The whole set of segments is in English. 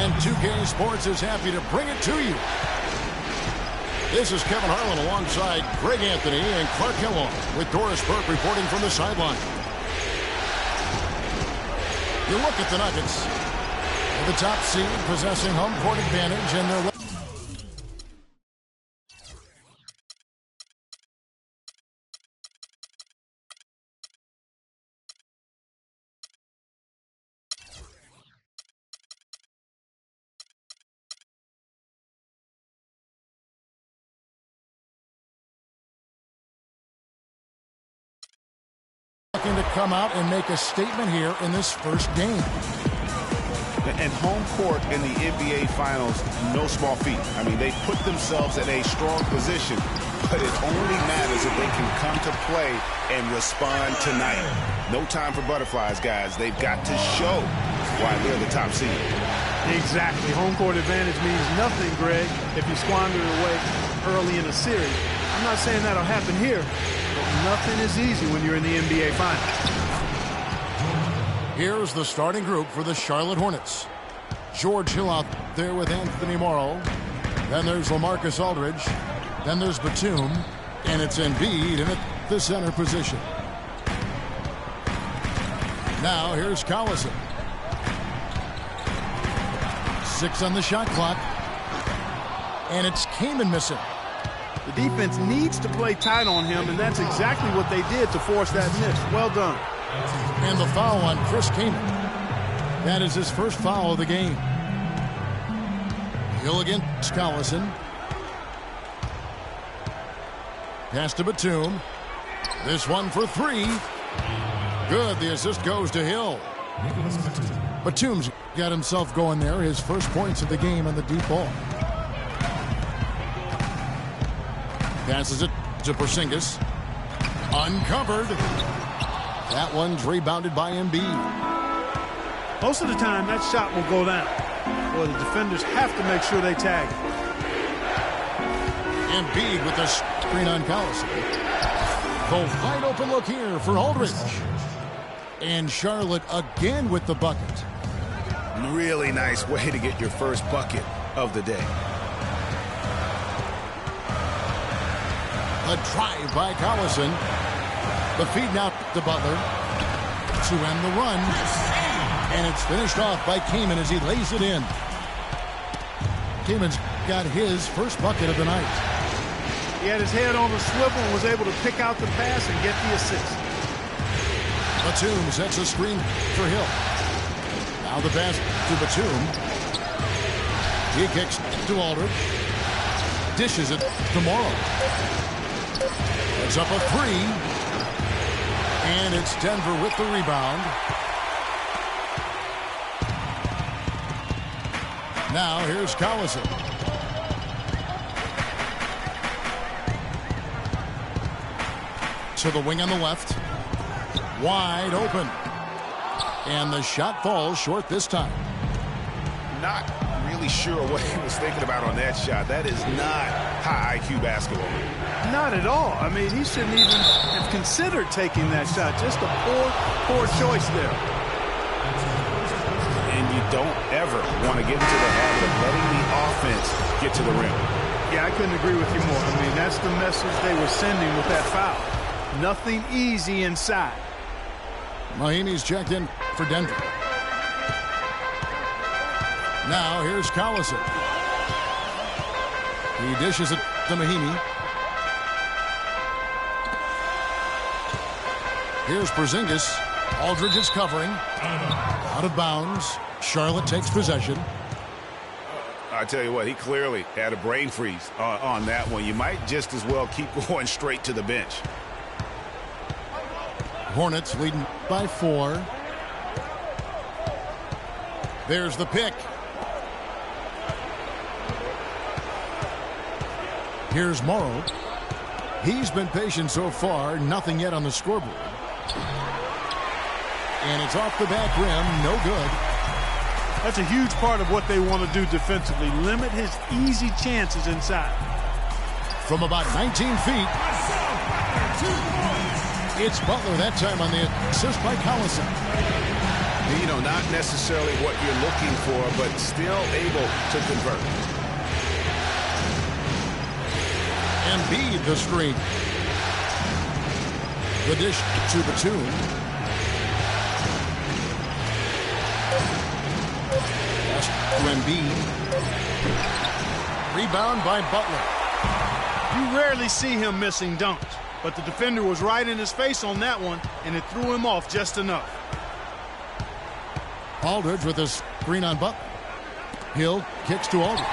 And 2K Sports is happy to bring it to you. This is Kevin Harlan alongside Greg Anthony and Clark Kellogg with Doris Burke reporting from the sideline. You look at the Nuggets, the top seed possessing home court advantage, and they're looking to come out and make a statement here in this first game. And home court in the NBA Finals, no small feat. I mean, they put themselves in a strong position, but it only matters if they can come to play and respond tonight. No time for butterflies, guys. They've got to show why they're the top seed. Exactly. Home court advantage means nothing, Greg, if you squander it away early in a series. I'm not saying that'll happen here, but nothing is easy when you're in the NBA Finals. Here's the starting group for the Charlotte Hornets. George Hill out there with Anthony Morrow. Then there's LaMarcus Aldridge. Then there's Batum. And it's Embiid in the center position. Now here's Collison. 6 on the shot clock. And it's Kaman missing. The defense needs to play tight on him, and that's exactly what they did to force that miss. Well done. And the foul on Chris Kaman. That is his first foul of the game. Hill against Collison. Pass to Batum. This one for 3. Good. The assist goes to Hill. Batum's got himself going there. His first points of the game on the deep ball. Passes it to Porzingis. Uncovered. That one's rebounded by Embiid. Most of the time, that shot will go down. Well, the defenders have to make sure they tag it. Embiid with the screen on Collison. The wide open look here for Aldridge. And Charlotte again with the bucket. Really nice way to get your first bucket of the day. A drive by Collison. The feed now to Butler to end the run. And it's finished off by Kaman as he lays it in. Kaman's got his first bucket of the night. He had his head on the swivel and was able to pick out the pass and get the assist. Batum sets a screen for Hill. Now the pass to Batum. He kicks to Aldridge. Dishes it to Morrow. It's up a 3. And it's Denver with the rebound. Now here's Collison. To the wing on the left. Wide open. And the shot falls short this time. Not really sure what he was thinking about on that shot. That is not high IQ basketball. Not at all. I mean, he shouldn't even have considered taking that shot. Just a poor choice there. And you don't ever want to get into the habit of letting the offense get to the rim. Yeah, I couldn't agree with you more. I mean, that's the message they were sending with that foul. Nothing easy inside. Mahinmi's checked in for Denver. Now here's Collison. He dishes it to Mahinmi. Here's Porzingis. Aldridge is covering. Out of bounds. Charlotte takes possession. I tell you what, he clearly had a brain freeze on that one. You might just as well keep going straight to the bench. Hornets leading by 4. There's the pick. Here's Morrow. He's been patient so far. Nothing yet on the scoreboard. And it's off the back rim. No good. That's a huge part of what they want to do defensively. Limit his easy chances inside. From about 19 feet. It's Butler that time on the assist by Collison. know, not necessarily what you're looking for, but still able to convert. Embiid the screen. The dish to Batum. Pass to Embiid. Rebound by Butler. You rarely see him missing dunks, but the defender was right in his face on that one, and it threw him off just enough. Aldridge with a screen on Butler. Hill kicks to Aldridge.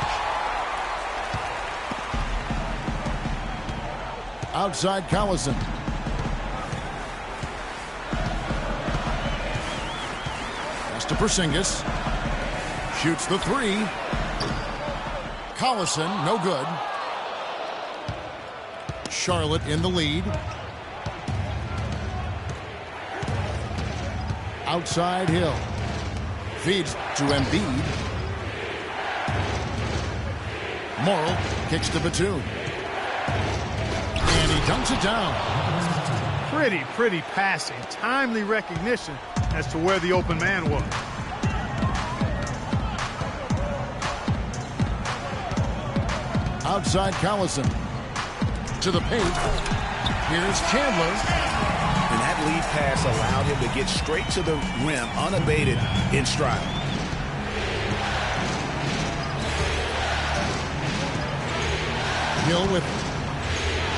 Outside Collison. Pass to Porzingis. Shoots the three. Collison, no good. Charlotte in the lead. Outside Hill. Feeds to Embiid. Morrill kicks to Batum. And he dunks it down. Pretty passing. Timely recognition as to where the open man was. Outside Collison. To the paint. Here's Chandler. And that lead pass allowed him to get straight to the rim, unabated, in stride. Hill with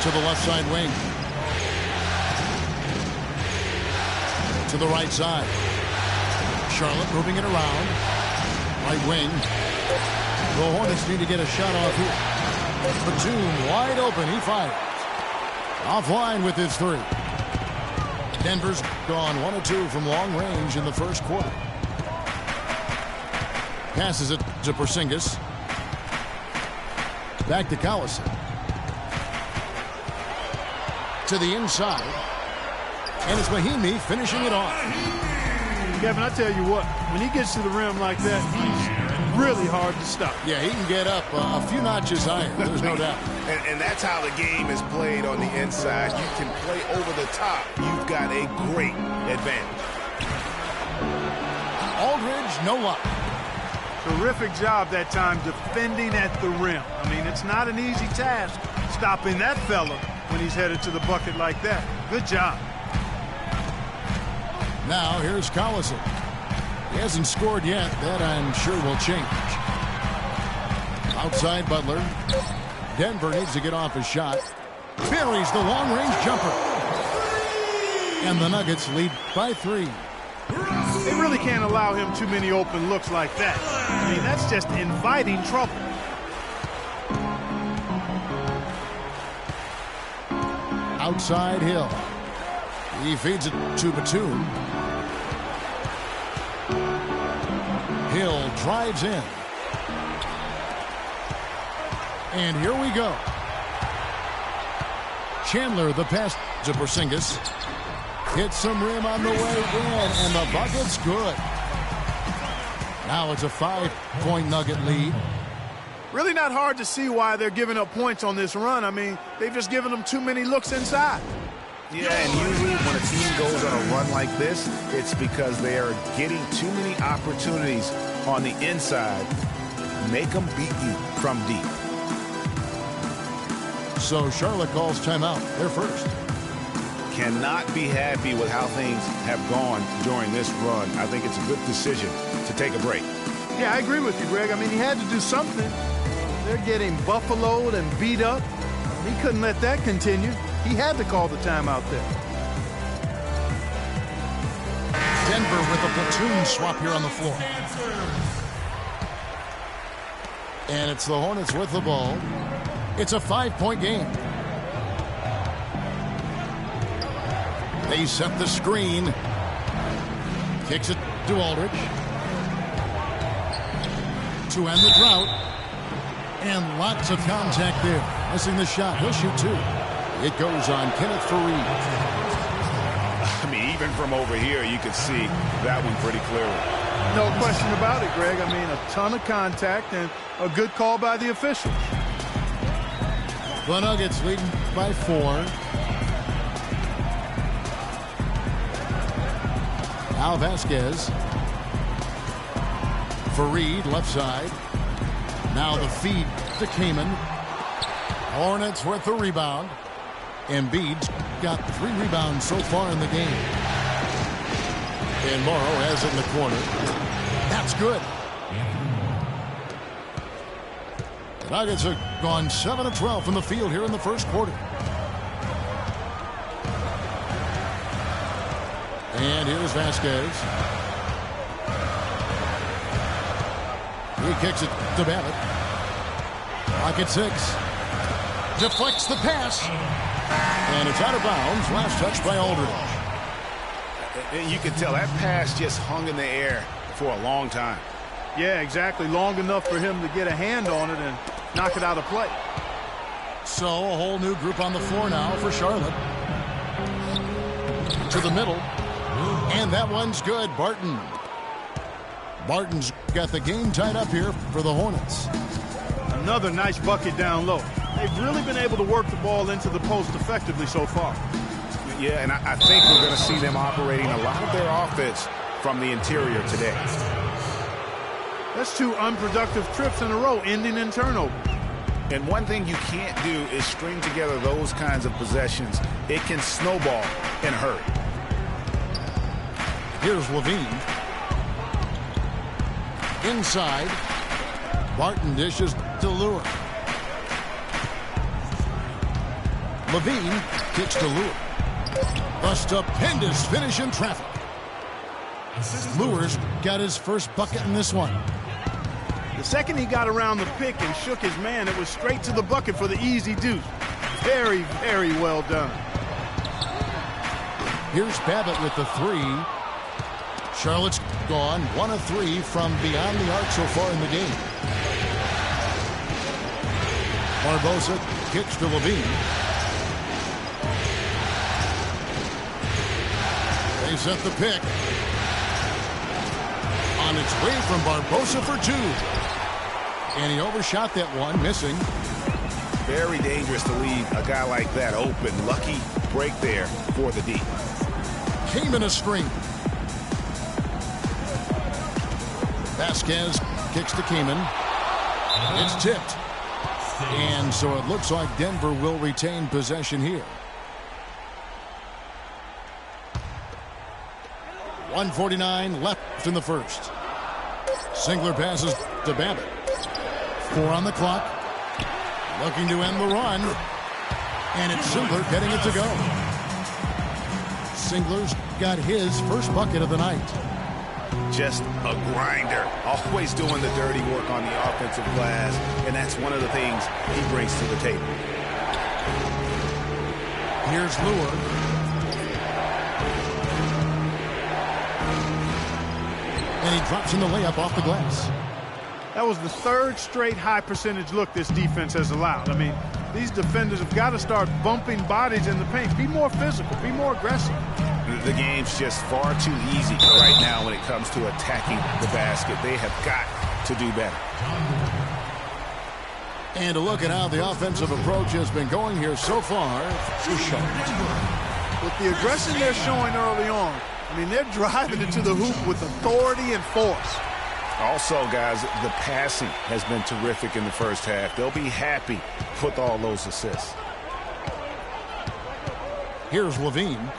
to the left side wing. To the right side. Charlotte moving it around. Right wing. The Hornets need to get a shot off here. Batum wide open. He fires. Offline with his three. Denver's gone 1 of 2 from long range in the first quarter. Passes it to Porzingis. Back to Collison. To the inside. And it's Mahinmi finishing it off. Kevin, I tell you what, when he gets to the rim like that, he's really hard to stop. Yeah, he can get up a few notches higher. There's no doubt. And that's how the game is played on the inside. You can play over the top. You've got a great advantage. Aldridge, no luck. Terrific job that time defending at the rim. I mean, it's not an easy task stopping that fella when he's headed to the bucket like that. Good job. Now here's Collison. He hasn't scored yet. That I'm sure will change. Outside Butler. Denver needs to get off his shot. Buries the long-range jumper. And the Nuggets lead by 3. They really can't allow him too many open looks like that. I mean, that's just inviting trouble. Outside Hill. He feeds it to Batum. Hill drives in. And here we go. Chandler, the pass to Porzingis. Hits some rim on the way in, and the bucket's good. Now it's a 5-point Nugget lead. Really not hard to see why they're giving up points on this run. I mean, they've just given them too many looks inside. Yeah, and usually when a team goes on a run like this, it's because they are getting too many opportunities on the inside. Make them beat you from deep. So Charlotte calls timeout. They're first. Cannot be happy with how things have gone during this run. I think it's a good decision to take a break. Yeah, I agree with you, Greg. I mean, he had to do something. They're getting buffaloed and beat up. He couldn't let that continue. He had to call the timeout there. Denver with a platoon swap here on the floor. And it's the Hornets with the ball. It's a 5-point game. They set the screen. Kicks it to Aldridge. To end the drought. And lots of contact there. Missing the shot. He'll shoot 2. It goes on Kenneth Faried. I mean, even from over here, you could see that one pretty clearly. No question about it, Greg. I mean, a ton of contact and a good call by the officials. The Nuggets leading by 4. Al Vasquez. Fareed left side. Now the feed to Kaman. Hornets with the rebound. Embiid's got 3 rebounds so far in the game. And Morrow has it in the corner. That's good. The Nuggets have gone 7 of 12 from the field here in the first quarter. And here's Vasquez. He kicks it to Babbitt. Pocket 6. Deflects the pass. And it's out of bounds. Last touch by Aldridge. You can tell that pass just hung in the air for a long time. Yeah, exactly. Long enough for him to get a hand on it and knock it out of play. So a whole new group on the floor now for Charlotte. To the middle. And that one's good. Barton's got the game tied up here for the Hornets. Another nice bucket down low. They've really been able to work the ball into the post effectively so far. Yeah, and I think we're going to see them operating a lot of their offense from the interior today. That's 2 unproductive trips in a row, ending in turnover. And one thing you can't do is string together those kinds of possessions. It can snowball in a hurry. Here's Levine. Inside. Barton dishes to Lure. Levine kicks to Lure. A stupendous finish in traffic. Lure's got his first bucket in this one. The second he got around the pick and shook his man, it was straight to the bucket for the easy deuce. Very, very well done. Here's Babbitt with the 3. Charlotte's gone 1 of 3 from beyond the arc so far in the game. Barbosa kicks to Levine. They set the pick. On its way from Barbosa for 2. And he overshot that one, missing. Very dangerous to leave a guy like that open. Lucky break there for the D. Kaman a screen. Vasquez kicks to Kaman. It's tipped. And so it looks like Denver will retain possession here. 1:49 left in the first. Singler passes to Babbitt. 4 on the clock. Looking to end the run. And it's Singler getting it to go. Singler's got his first bucket of the night. Just a grinder. Always doing the dirty work on the offensive glass. And that's one of the things he brings to the table. Here's Lure. And he drops in the layup off the glass. That was the 3rd straight high percentage look this defense has allowed. I mean, these defenders have got to start bumping bodies in the paint. Be more physical. Be more aggressive. The game's just far too easy right now when it comes to attacking the basket. They have got to do better. And a look at how the offensive approach has been going here so far for Charlotte. With the aggression they're showing early on, I mean, they're driving into the hoop with authority and force. Also, guys, the passing has been terrific in the first half. They'll be happy with all those assists. Here's Levine.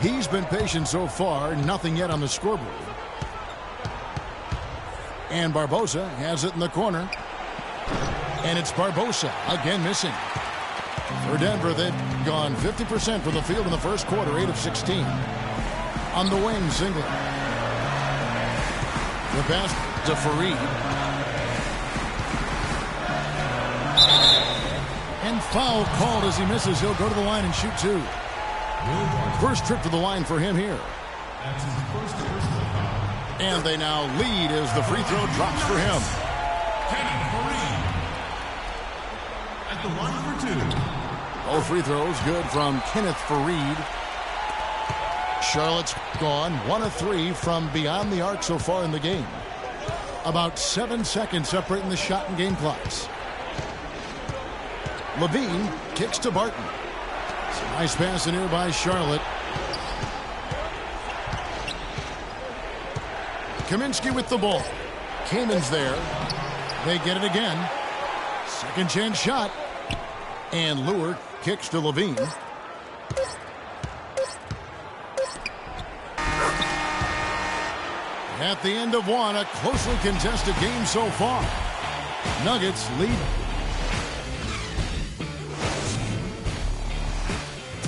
He's been patient so far. Nothing yet on the scoreboard. And Barbosa has it in the corner. And it's Barbosa again missing. For Denver, they've gone 50% from the field in the first quarter, 8 of 16. On the wing, Singler. The pass to Fareed. And foul called as he misses. He'll go to the line and shoot 2. First trip to the line for him here. And they now lead as the free throw drops for him. At the line for 2. Both free throws good from Kenneth Fareed. Charlotte's gone 1 of 3 from beyond the arc so far in the game. About 7 seconds separating the shot and game clocks. Levine kicks to Barton. It's a nice pass in here by Charlotte. Kaminsky with the ball. Kamen's there. They get it again. Second chance shot. And Lure kicks to Levine. At the end of one, a closely contested game so far. Nuggets lead.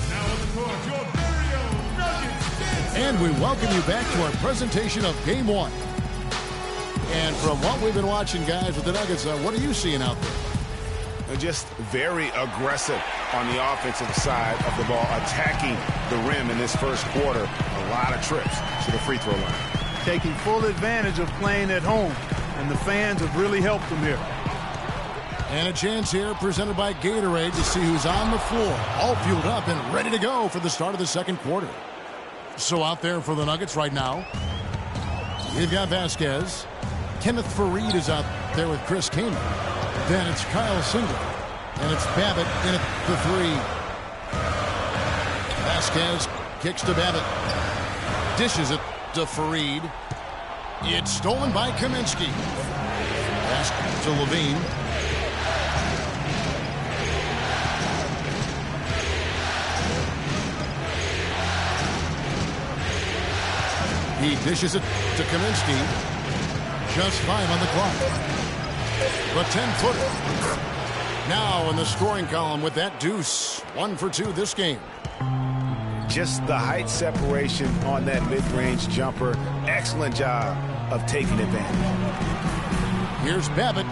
Now on the court, your very own Nuggets dancer. And we welcome you back to our presentation of Game 1. And from what we've been watching, guys, with the Nuggets, what are you seeing out there? They're just very aggressive on the offensive side of the ball, attacking the rim in this first quarter. A lot of trips to the free throw line. Taking full advantage of playing at home, and the fans have really helped them here. And a chance here presented by Gatorade to see who's on the floor, all fueled up and ready to go for the start of the second quarter. So out there for the Nuggets right now, we've got Vasquez. Kenneth Faried is out there with Chris Kaman. Then it's Kyle Singler. And it's Babbitt in at the three. Vasquez kicks to Babbitt. Dishes it to Faried. It's stolen by Kaminsky. Pass to Levine. He dishes it to Kaminsky. Just 5 on the clock. The 10-footer. Now in the scoring column with that deuce. 1 for 2 this game. Just the height separation on that mid-range jumper. Excellent job of taking advantage. Here's Babbitt.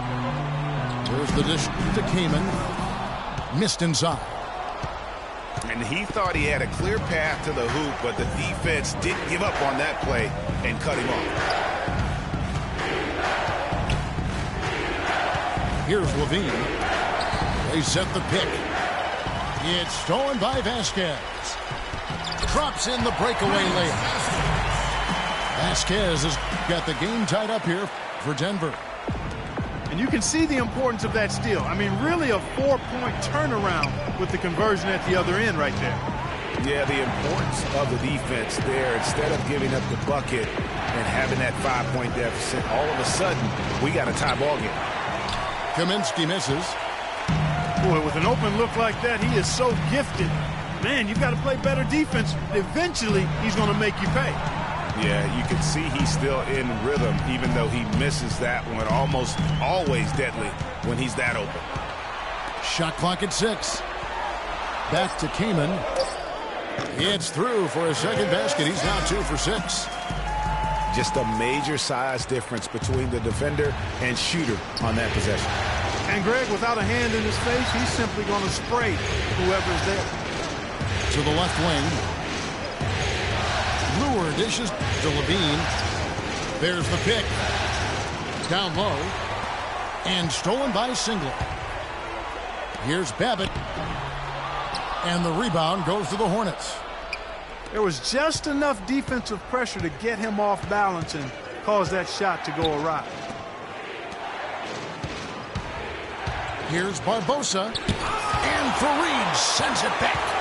There's the dish to Kaman. Missed inside. And he thought he had a clear path to the hoop, but the defense didn't give up on that play and cut him off. Here's Levine. They set the pick. It's stolen by Vasquez. Drops in the breakaway layup. Vasquez has got the game tied up here for Denver. And you can see the importance of that steal. I mean, really a 4-point turnaround with the conversion at the other end right there. Yeah, the importance of the defense there. Instead of giving up the bucket and having that 5-point deficit, all of a sudden, we got a tie ball game. Kaminsky misses. Boy, with an open look like that, he is so gifted. Man, you've got to play better defense. Eventually, he's going to make you pay. Yeah, you can see he's still in rhythm, even though he misses that one. Almost always deadly when he's that open. Shot clock at 6. Back to Kaman. It's through for a second basket. He's now 2 for 6. Just a major size difference between the defender and shooter on that possession. And Greg, without a hand in his face, he's simply going to spray whoever's there. To the left wing. Lure dishes to Levine. There's the pick. Down low. And stolen by Singler. Here's Babbitt. And the rebound goes to the Hornets. There was just enough defensive pressure to get him off balance and cause that shot to go awry. Here's Barbosa. And Faried sends it back.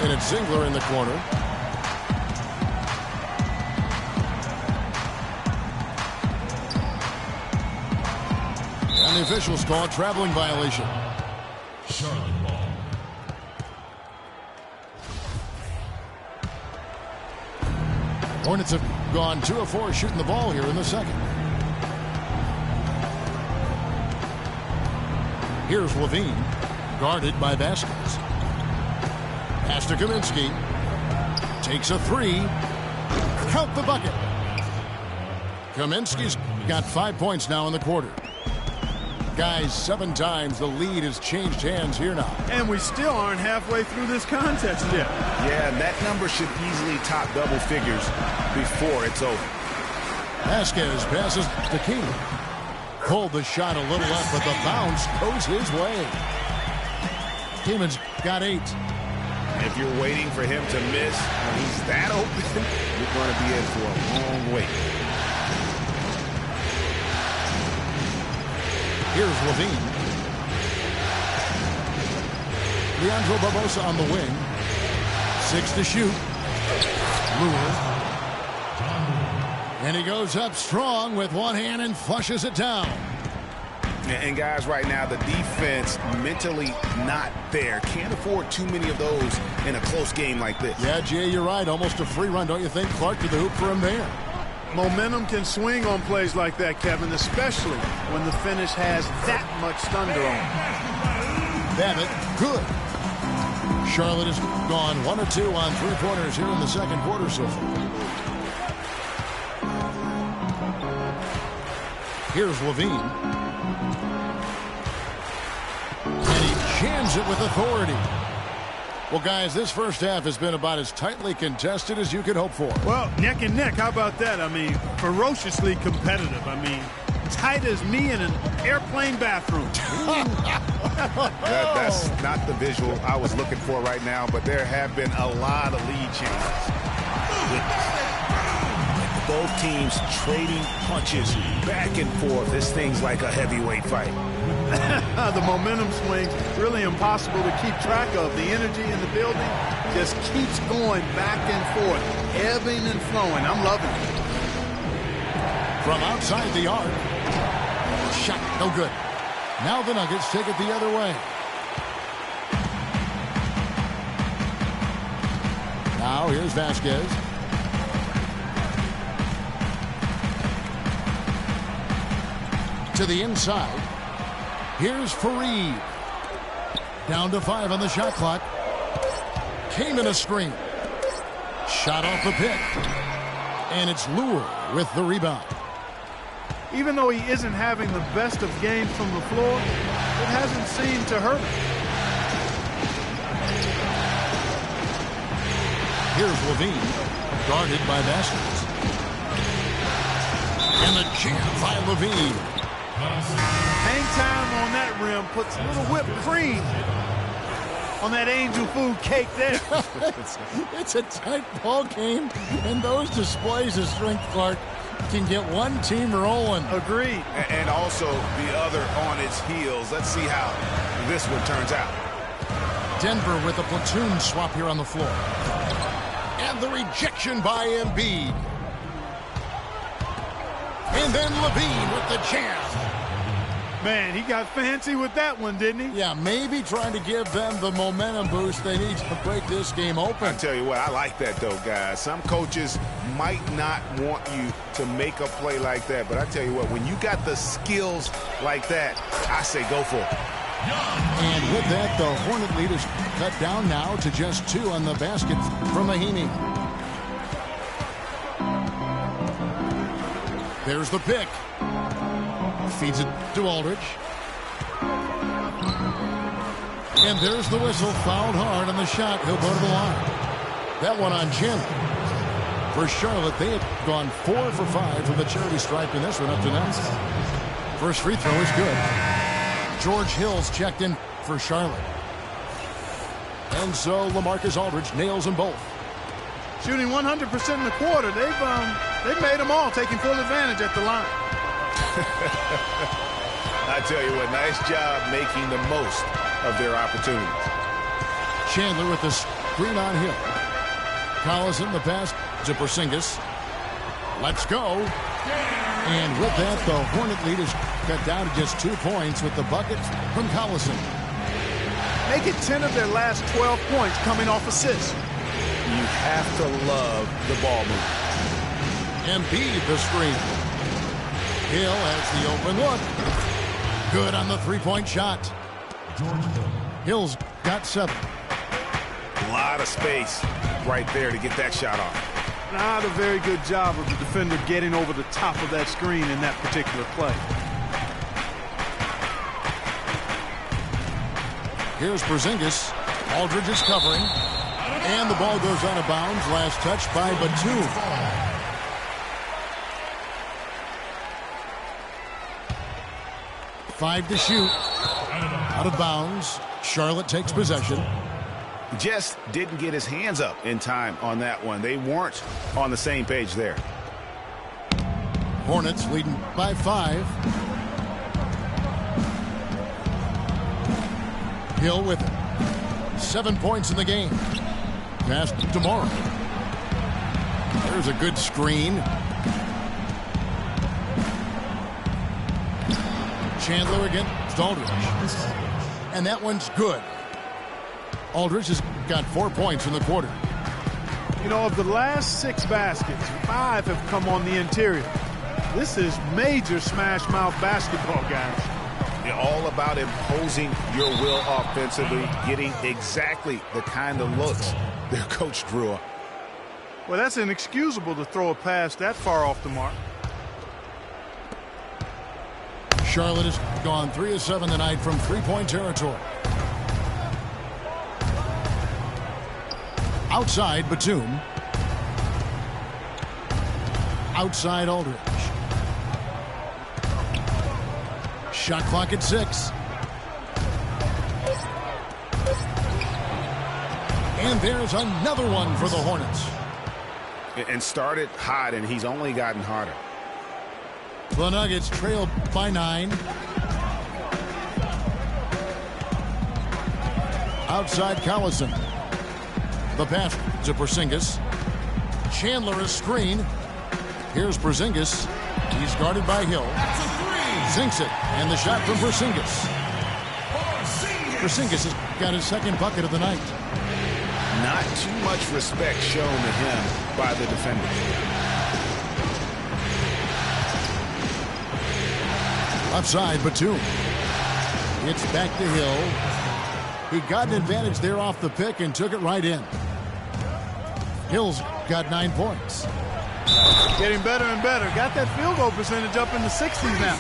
And it's Singler in the corner. And the officials call a traveling violation. Charlotte ball. Hornets have gone 2 of 4 shooting the ball here in the second. Here's Levine, guarded by Vasquez. Pass to Kaminsky. Takes a 3. Count the bucket. Kaminsky's got 5 points now in the quarter. Guys, 7 times the lead has changed hands here now. And we still aren't halfway through this contest yet. Yeah, and that number should easily top double figures before it's over. Vasquez passes to Kaman. Pulled the shot a little left, but the bounce goes his way. Kaman's got 8. If you're waiting for him to miss when he's that open, you're going to be in for a long wait. Here's Levine. Leandro Barbosa on the wing. 6 to shoot. Lure. And he goes up strong with one hand and flushes it down. And guys, right now, the defense mentally not there. Can't afford too many of those in a close game like this. Yeah, Jay, you're right. Almost a free run, don't you think? Clark to the hoop for him there. Momentum can swing on plays like that, Kevin, especially when the finish has that much thunder on it. Babbitt, good. Charlotte has gone 1 of 2 on three-pointers here in the second quarter so far. Here's Levine. And he jams it with authority. Well, guys, this first half has been about as tightly contested as you could hope for. Well, neck and neck, how about that? I mean, ferociously competitive. I mean, tight as me in an airplane bathroom. That's not the visual I was looking for right now, but there have been a lot of lead changes. Both teams trading punches back and forth. This thing's like a heavyweight fight. The momentum swings really impossible to keep track of. The energy in the building just keeps going back and forth, ebbing and flowing. I'm loving it. From outside the arc. Shot, no good. Now the Nuggets take it the other way. Now here's Vasquez. To the inside. Here's Fareed. Down to 5 on the shot clock. Came in a screen. Shot off the pick. And it's Lure with the rebound. Even though he isn't having the best of games from the floor, it hasn't seemed to hurt him. Here's Levine, guarded by Vasquez. And the jam by Levine. Hang time on that rim puts a little whipped cream on that angel food cake there. It's a tight ball game, and those displays of strength, Clark, can get one team rolling. Agreed. And also the other on its heels. Let's see how this one turns out. Denver with a platoon swap here on the floor. And the rejection by Embiid. And then Levine with the jam. Man, he got fancy with that one, didn't he? Yeah, maybe trying to give them the momentum boost they need to break this game open. I tell you what, I like that though, guys. Some coaches might not want you to make a play like that, but I tell you what, when you got the skills like that, I say go for it. And with that, the Hornet lead is cut down now to just 2 on the basket from Mahinmi. There's the pick. Feeds it to Aldridge. And there's the whistle. Fouled hard on the shot. He'll go to the line. That one on Jim. For Charlotte, they have gone 4 for 5 from the charity stripe in this one up to now. First free throw is good. George Hill's checked in for Charlotte. And so LaMarcus Aldridge nails them both. Shooting 100% in the quarter. They've made them all, taking full advantage at the line. I tell you what, nice job making the most of their opportunities. Chandler with the screen on Hill. Collison the pass to Porzingis. Let's go. And with that, the Hornet lead is cut down to just 2 points with the bucket from Collison. Make it 10 of their last 12 points coming off assists. You have to love the ball movement. Embiid the screen. Hill has the open look. Good on the three-point shot. Hill's got 7. A lot of space right there to get that shot off. Not a very good job of the defender getting over the top of that screen in that particular play. Here's Porzingis. Aldridge is covering. And the ball goes out of bounds. Last touch by Batum. 5 to shoot. Out of bounds. Charlotte takes possession. Just didn't get his hands up in time on that one. They weren't on the same page there. Hornets leading by 5. Hill with it. 7 points in the game. Pass to Morrow. There's a good screen. Chandler against Aldridge. And that one's good. Aldridge has got 4 points in the quarter. You know, of the last 6 baskets, 5 have come on the interior. This is major smash-mouth basketball, guys. They're all about imposing your will offensively, getting exactly the kind of looks their coach drew up. Well, that's inexcusable to throw a pass that far off the mark. Charlotte has gone 3 of 7 tonight from three-point territory. Outside Batum. Outside Aldridge. Shot clock at 6. And there's another one for the Hornets. And started hot, and he's only gotten harder. The Nuggets trail by 9. Outside Collison. The pass to Porzingis. Chandler is screen. Here's Porzingis. He's guarded by Hill. Sinks it. And the shot from Porzingis. Porzingis has got his second bucket of the night. Not too much respect shown to him by the defender. Outside Batum. It's back to Hill. He got an advantage there off the pick and took it right in. Hill's got 9 points. Getting better and better. Got that field goal percentage up in the 60s now.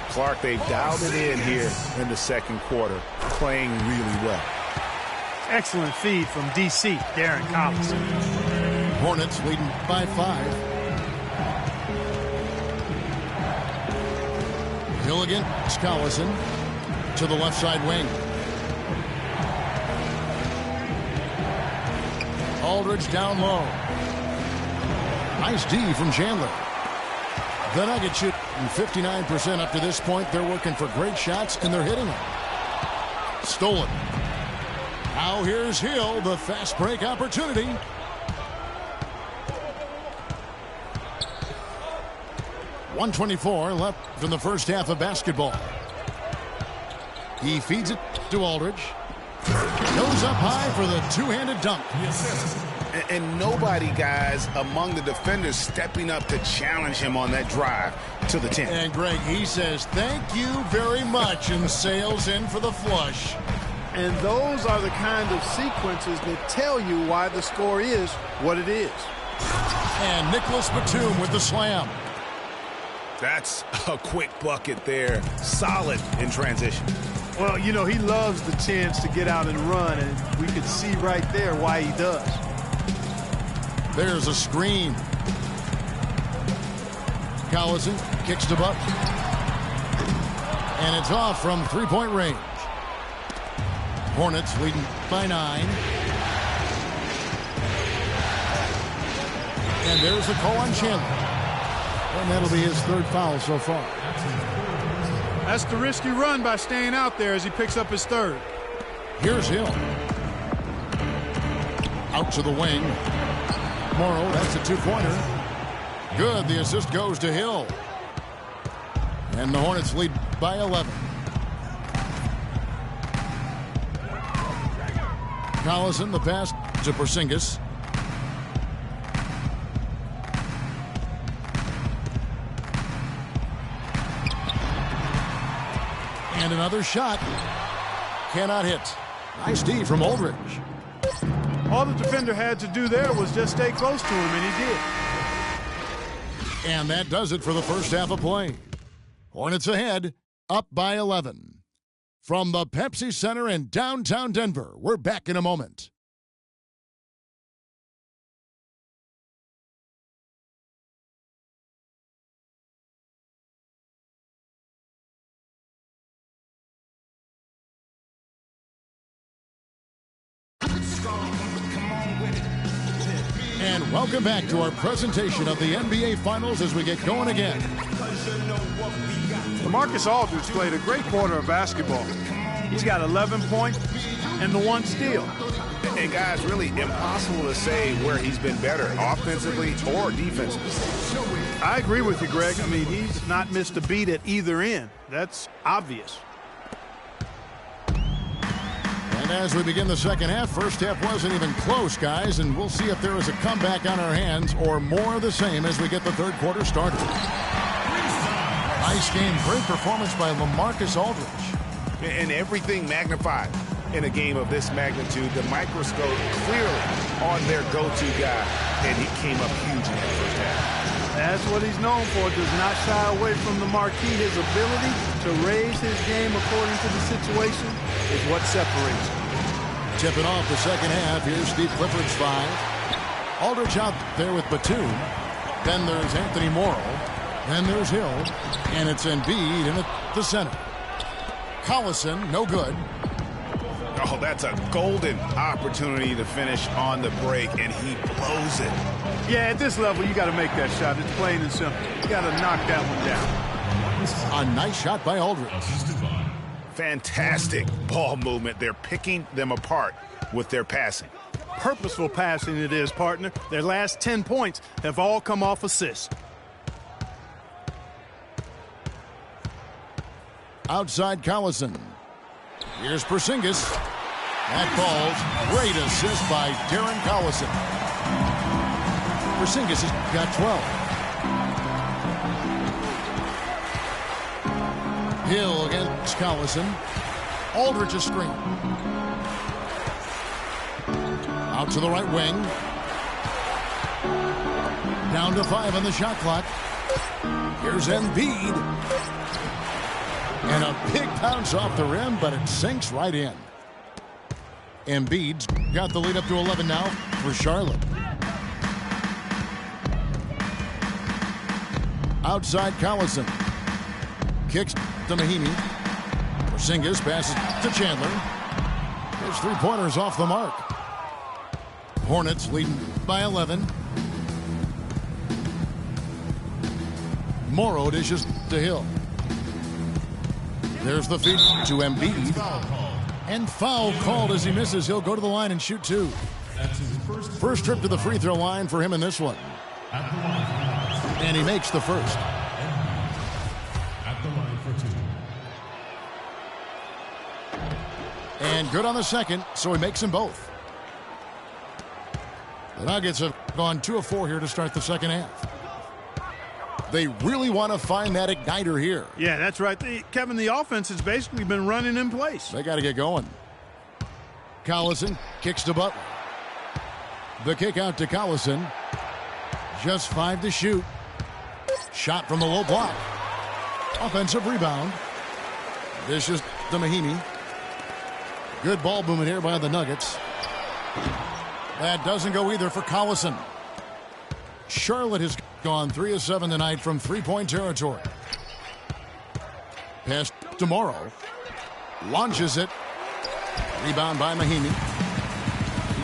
Clark, they've dialed it in here in the second quarter, playing really well. Excellent feed from DC, Darren Collison. Hornets leading by 5. Hill against Collison to the left side wing. Aldridge down low. Nice D from Chandler. The Nuggets shoot 59% up to this point. They're working for great shots, and they're hitting them. Stolen. Now here's Hill, the fast break opportunity. .124 left in the first half of basketball. He feeds it to Aldridge. Goes up high for the two-handed dunk. And nobody, guys, among the defenders stepping up to challenge him on that drive to the 10. And Greg, he says, thank you very much, and sails in for the flush. And those are the kind of sequences that tell you why the score is what it is. And Nicholas Batum with the slam. That's a quick bucket there. Solid in transition. Well, you know, he loves the chance to get out and run, and we could see right there why he does. There's a screen. Collison kicks to Buck. And it's off from three-point range. Hornets leading by 9. And there's the call on Chandler. And that'll be his 3rd foul so far. That's the risky run by staying out there as he picks up his 3rd. Here's Hill. Out to the wing. Morrow, that's a 2-pointer. Good, the assist goes to Hill. And the Hornets lead by 11. Collison, the pass to Porzingis. And another shot. Cannot hit. Nice D from Aldridge. All the defender had to do there was just stay close to him, and he did. And that does it for the first half of play. Hornets ahead, up by 11. From the Pepsi Center in downtown Denver, we're back in a moment. And welcome back to our presentation of the NBA Finals as we get going again. Marcus Aldridge played a great quarter of basketball. He's got 11 points and the 1 steal. And guys, really impossible to say where he's been better, offensively or defensively. I agree with you, Greg. I mean, he's not missed a beat at either end. That's obvious. And as we begin the second half, first half wasn't even close, guys, and we'll see if there is a comeback on our hands or more of the same as we get the third quarter started. Nice game. Great performance by LaMarcus Aldridge. And everything magnified in a game of this magnitude. The microscope clearly on their go-to guy, and he came up huge in that first half. That's what he's known for. Does not shy away from the marquee. His ability to raise his game according to the situation is what separates him. Tipping off the second half. Here's Steve Clifford's 5. Aldridge out there with Batum. Then there's Anthony Morrow. Then there's Hill. And it's Embiid in the center. Collison, no good. Oh, that's a golden opportunity to finish on the break, and he blows it. Yeah, at this level, you got to make that shot. It's plain and simple. You got to knock that one A down. nice shot by Aldridge. Fantastic ball movement. They're picking them apart with their passing. Purposeful passing it is, partner. Their last 10 points have all come off assists. Outside Collison. Here's Porzingis. That falls. Great assist by Darren Collison. Porzingis has got 12. Hill against Collison. Aldridge a screen. Out to the right wing. Down to 5 on the shot clock. Here's Embiid. And a big bounce off the rim, but it sinks right in. Embiid's got the lead up to 11 now for Charlotte. Outside Collison. Kicks to Mahinmi. Porzingis passes to Chandler. His three-pointers off the mark. Hornets leading by 11. Morrow dishes to Hill. There's the feed to Embiid. And foul called as he misses. He'll go to the line and shoot 2. First trip to the free throw line for him in this one. And he makes the first. At the line for 2. And good on the second, so he makes them both. The Nuggets have gone 2 of 4 here to start the second half. They really want to find that igniter here. Yeah, that's right. Kevin, the offense has basically been running in place. They got to get going. Collison kicks to Butler. The kick out to Collison. Just 5 to shoot. Shot from the low block. Offensive rebound. This is to Mahinmi. Good ball movement here by the Nuggets. That doesn't go either for Collison. Charlotte has gone 3 of 7 tonight from three-point territory. Pass to Morrow. Launches it. Rebound by Mahinmi.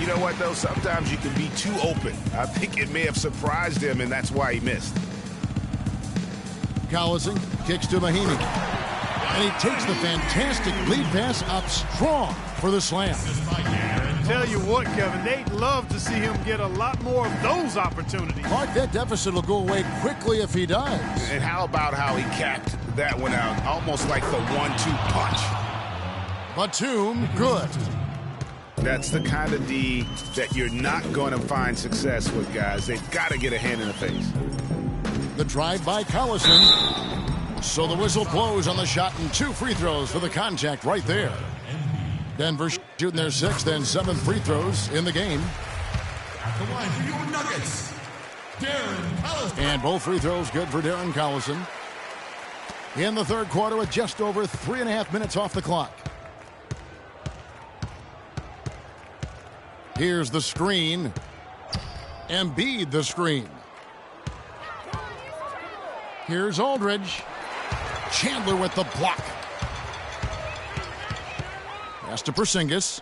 You know what, though? Sometimes you can be too open. I think it may have surprised him, and that's why he missed. Collison kicks to Mahinmi. And he takes the fantastic lead pass up strong for the slam. Tell you what, Kevin, they'd love to see him get a lot more of those opportunities. Clark, that deficit will go away quickly if he does. And how about how he capped that one out, almost like the 1-2 punch. Batum, good. That's the kind of D that you're not going to find success with, guys. They've got to get a hand in the face. The drive by Collison. So the whistle blows on the shot and 2 free throws for the contact right there. Denver shooting their 6th and 7th free throws in the game. At the line for your Nuggets, Darren Collison. And both free throws good for Darren Collison. In the third quarter with just over 3.5 minutes off the clock. Here's the screen. Embiid the screen. Here's Aldridge. Chandler with the block. Pass to Porzingis.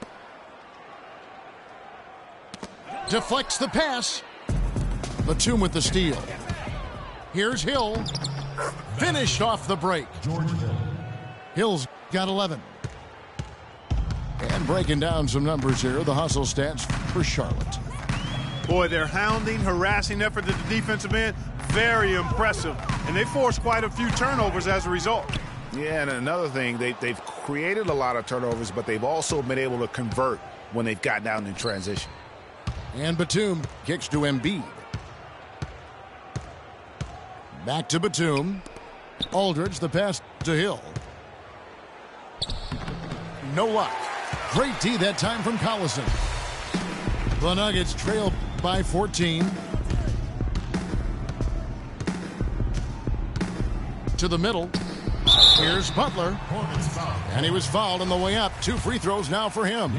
Deflects the pass. Batum with the steal. Here's Hill. Finished off the break. George Hill. Hill's got 11. And breaking down some numbers here, the hustle stats for Charlotte. Boy, their hounding, harassing effort at the defensive end, very impressive. And they forced quite a few turnovers as a result. Yeah, and another thing, they've created a lot of turnovers, but they've also been able to convert when they've gotten out in transition. And Batum kicks to Embiid. Back to Batum. Aldridge, the pass to Hill. No luck. Great D that time from Collison. The Nuggets trail by 14. To the middle. Here's Butler. And he was fouled on the way up. 2 free throws now for him.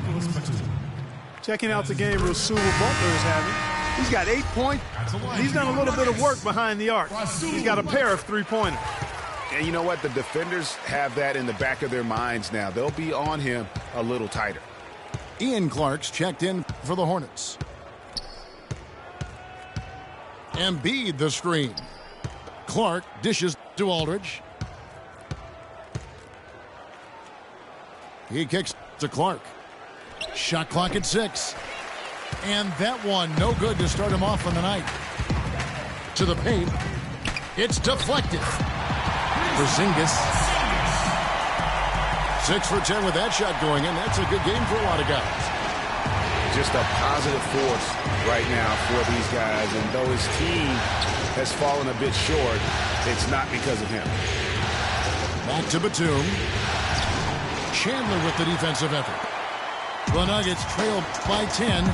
Checking out the game Rasul Butler is having. He's got 8 points. He's done a little bit of work behind the arc. He's got a pair of three-pointers. And you know what? The defenders have that in the back of their minds now. They'll be on him a little tighter. Ian Clark's checked in for the Hornets. Embiid the screen. Clark dishes to Aldridge. He kicks to Clark. Shot clock at 6. And that one no good to start him off on the night. To the paint. It's deflected. Porzingis. 6 for 10 with that shot going in. That's a good game for a lot of guys. Just a positive force right now for these guys. And though his team has fallen a bit short, it's not because of him. Back to Batum. Chandler with the defensive effort. The Nuggets trail by 10.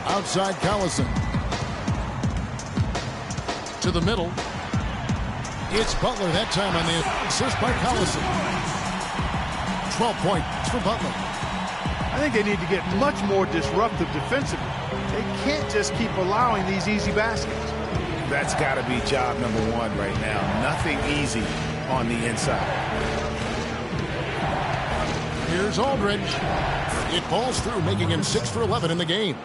Outside Collison. To the middle. It's Butler that time on the assist by Collison. 12 points for Butler. I think they need to get much more disruptive defensively. They can't just keep allowing these easy baskets. That's got to be job number 1 right now. Nothing easy on the inside. Here's Aldridge. It falls through, making him 6 for 11 in the game.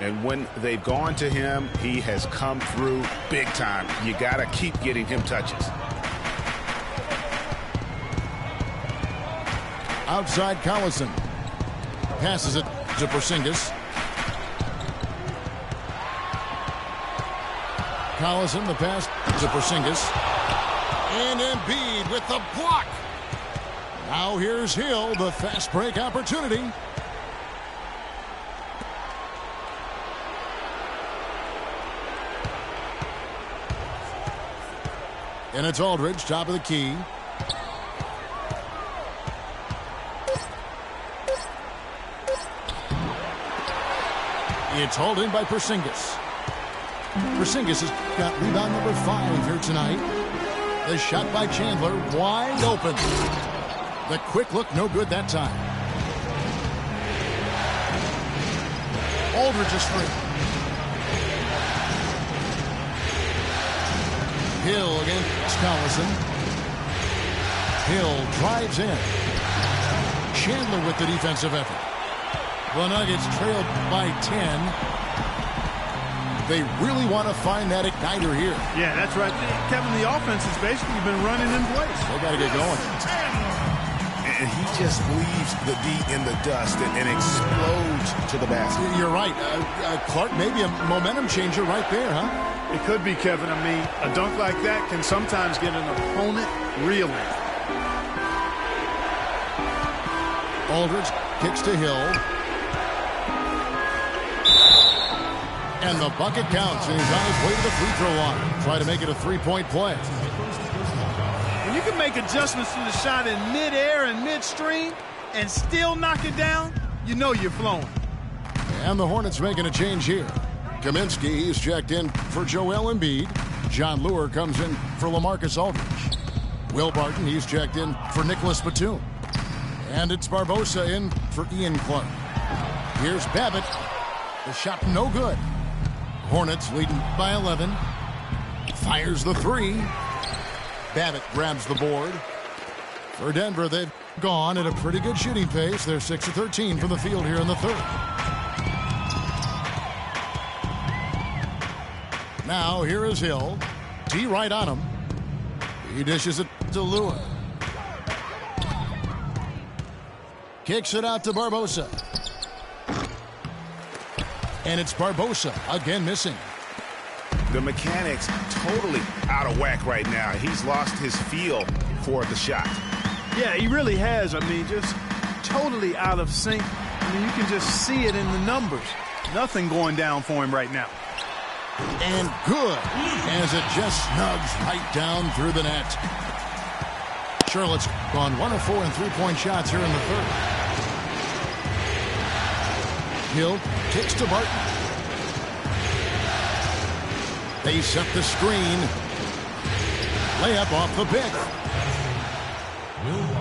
And when they've gone to him, he has come through big time. You got to keep getting him touches. Outside Collison. Passes it to Porzingis. Collison, the pass to Porzingis. And Embiid with the block. Now here's Hill, the fast break opportunity. And it's Aldridge, top of the key. It's hauled in by Porzingis. Porzingis has got rebound number 5 here tonight. The shot by Chandler, wide open. The quick look, no good that time. Aldridge is free. Hill against Collison. Hill drives in. Chandler with the defensive effort. The Nuggets trailed by 10. They really want to find that igniter here. Yeah, that's right. Kevin, the offense has basically been running in place. They got to get going. And he just leaves the D in the dust and explodes to the basket. You're right. Clark, maybe a momentum changer right there, huh? It could be, Kevin. I mean, a dunk like that can sometimes get an opponent reeling. Aldridge kicks to Hill. And the bucket counts, and he's on his way to the free throw line. Try to make it a 3-point play. When you can make adjustments to the shot in midair and midstream and still knock it down, you know you're flowing. And the Hornets making a change here. Kaminsky, he's checked in for Joel Embiid. John Lure comes in for LaMarcus Aldridge. Will Barton, he's checked in for Nicholas Batum. And it's Barbosa in for Ian Clark. Here's Babbitt. The shot no good. Hornets leading by 11. Fires the 3. Babbitt grabs the board. For Denver, they've gone at a pretty good shooting pace. They're 6 of 13 from the field here in the 3rd. Now here is Hill. D right on him. He dishes it to Lure. Kicks it out to Barbosa. And it's Barbosa again missing. The mechanics totally out of whack right now. He's lost his feel for the shot. Yeah, he really has. I mean, just totally out of sync. I mean, you can just see it in the numbers. Nothing going down for him right now. And good, as it just snugs right down through the net. Charlotte's gone 1 of 4 in three-point shots here in the third. Hill kicks to Barton. They set the screen. Layup off the pick.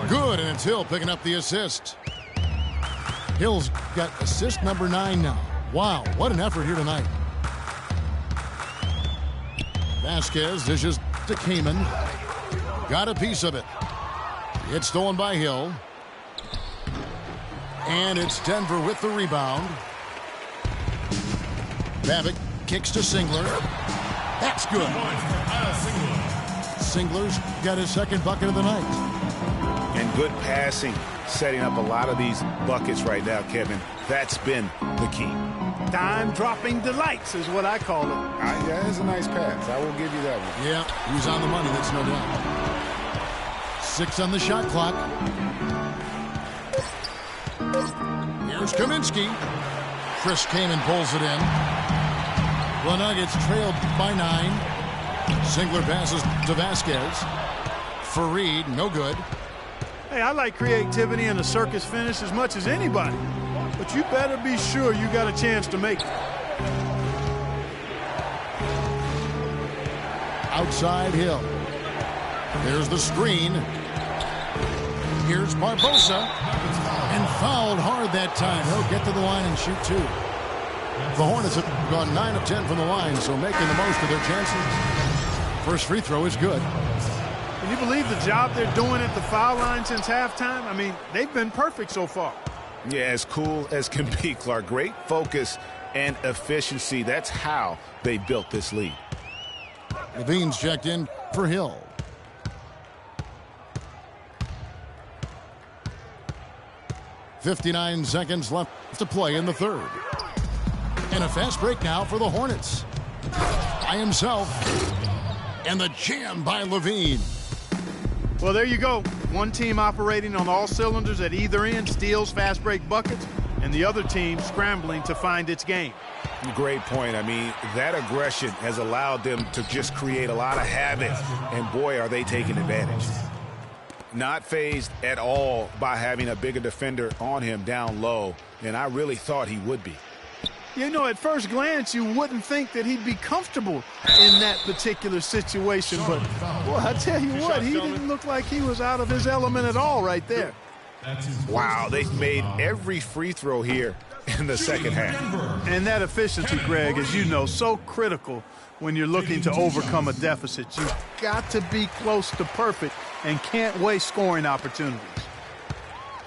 Good, and it's Hill picking up the assist. Hill's got assist number 9 now. Wow, what an effort here tonight. Vasquez dishes to Kaman. Got a piece of it. It's stolen by Hill. And it's Denver with the rebound. Babic kicks to Singler. That's good. Singler's got his second bucket of the night. And good passing, setting up a lot of these buckets right now, Kevin. That's been the key. Dime-dropping delights is what I call it. That is a nice pass. I will give you that one. Yeah, he was on the money, that's no doubt. 6 on the shot clock. Here's Kaminsky. Chris Kaman pulls it in. The Nuggets trailed by 9. Singler passes to Vasquez. Fareed, no good. Hey, I like creativity and a circus finish as much as anybody. But you better be sure you got a chance to make it. Outside Hill. There's the screen. Here's Barbosa. And fouled hard that time. He'll get to the line and shoot 2. The Hornets have gone 9 of 10 from the line, so making the most of their chances. First free throw is good. Can you believe the job they're doing at the foul line since halftime? I mean, they've been perfect so far. Yeah, as cool as can be, Clark. Great focus and efficiency. That's how they built this lead. Levine's checked in for Hill. .59 seconds left to play in the third. And a fast break now for the Hornets. By himself. And the jam by Levine. Well, there you go. One team operating on all cylinders at either end, steals, fast break buckets, and the other team scrambling to find its game. Great point. I mean, that aggression has allowed them to just create a lot of havoc, and boy, are they taking advantage. Not fazed at all by having a bigger defender on him down low, and I really thought he would be. You know, at first glance, you wouldn't think that he'd be comfortable in that particular situation. But, boy, I tell you what, he didn't look like he was out of his element at all right there. Wow, they've made every free throw here in the second half. And that efficiency, Greg, as you know, so critical when you're looking to overcome a deficit. You've got to be close to perfect and can't waste scoring opportunities.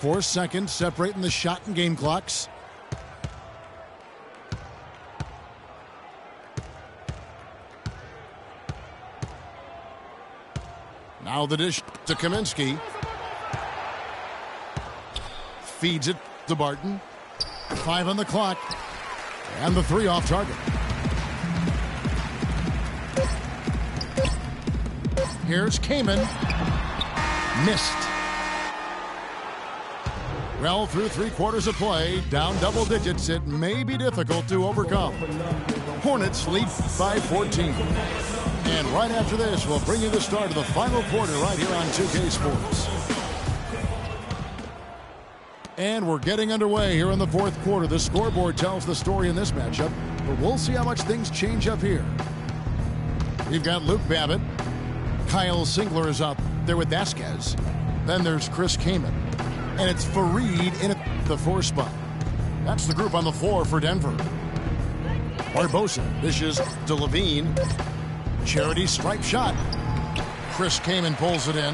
4 seconds separating the shot and game clocks. Now the dish to Kaminsky. Feeds it to Barton. 5 on the clock. And the 3 off target. Here's Kaman. Missed. Well, through 3/4 of play, down double digits, it may be difficult to overcome. Hornets lead by 14. And right after this, we'll bring you the start of the final quarter right here on 2K Sports. And we're getting underway here in the fourth quarter. The scoreboard tells the story in this matchup, but we'll see how much things change up here. We've got Luke Babbitt. Kyle Singler is up there with Vasquez. Then there's Chris Kaman. And it's Fareed in at the 4 spot. That's the group on the floor for Denver. Barbosa dishes to Levine. Charity stripe shot. Chris Kaman pulls it in.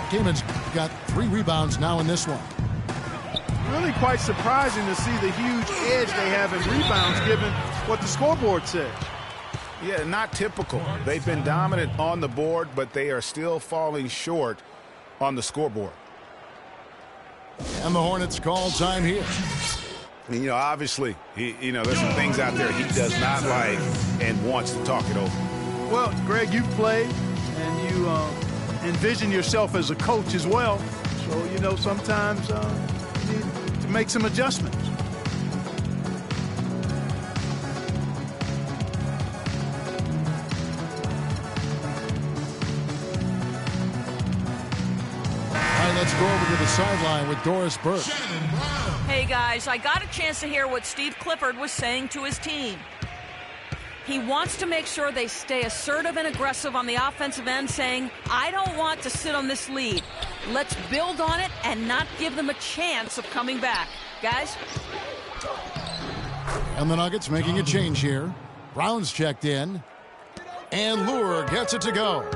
Kaman's got 3 rebounds now in this one. Really quite surprising to see the huge edge they have in rebounds given what the scoreboard says. Yeah, not typical. They've been dominant on the board, but they are still falling short on the scoreboard. And the Hornets call time here. You know, obviously, there's some things out there he does not like and wants to talk it over. Well, Greg, you've played and you envision yourself as a coach as well. So, sometimes you need to make some adjustments. Let's go over to the sideline with Doris Burke. Hey, guys, I got a chance to hear what Steve Clifford was saying to his team. He wants to make sure they stay assertive and aggressive on the offensive end, saying, I don't want to sit on this lead. Let's build on it and not give them a chance of coming back. Guys? And the Nuggets making a change here. Brown's checked in. And Lure gets it to go.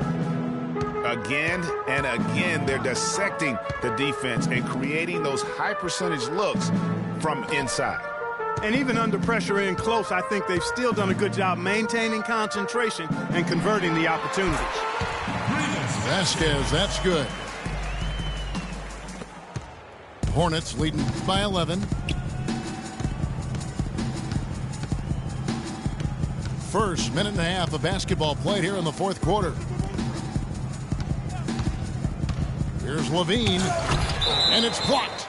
Again and again, they're dissecting the defense and creating those high percentage looks from inside. And even under pressure in close, I think they've still done a good job maintaining concentration and converting the opportunities. Vasquez, that's good. Hornets leading by 11. First minute and a half of basketball played here in the fourth quarter. Here's Levine, and it's blocked.